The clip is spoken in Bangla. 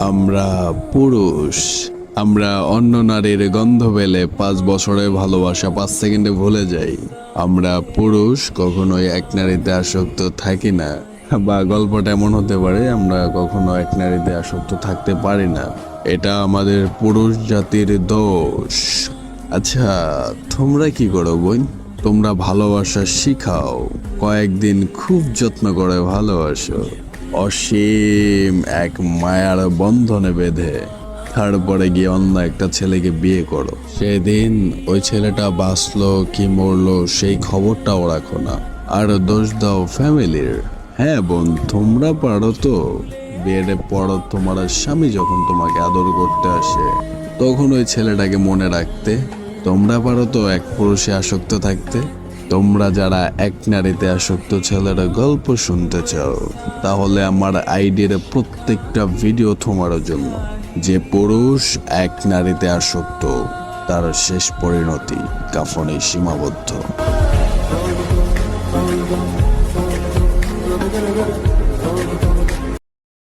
আমরা পুরুষ, আমরা অন্য নারীর গন্ধ পেলে 5 বছরের ভালোবাসা 5 সেকেন্ডে ভুলে যাই। আমরা পুরুষ কখনোই এক নারীতে আসক্ত থাকি না, বা গল্পটা এমন হতে পারে আমরা কখনো এক নারীতে আসক্ত থাকতে পারি না। এটা আমাদের পুরুষ জাতির দোষ। আচ্ছা, তোমরা কি করো বোন? তোমরা ভালোবাসা শিখাও, কয়েকদিন খুব যত্ন করে ভালোবাসো, অসীম এক মায়ার বন্ধনে বেঁধে তারপরে গিয়ে অন্য একটা ছেলেকে বিয়ে করো। সেদিন ওই ছেলেটা বাঁচলো কি মরলো সেই খবরটাও রাখো না, আর দোষ দাও ফ্যামিলির। হ্যাঁ বোন, তোমরা পারো তো। বিয়ের পর তোমার স্বামী যখন তোমাকে আদর করতে আসে তখন ওই ছেলেটাকে মনে রাখতে। তোমরা পারো তো এক পুরুষে আসক্ত থাকতে। তোমরা যারা এক নারীতে আসক্ত ছেলের গল্প শুনতে চাও, তাহলে আমার আইডির প্রত্যেকটা ভিডিও তোমার জন্য। যে পুরুষ এক নারীতে আসক্ত তার শেষ পরিণতি কাফনে সীমাবদ্ধ।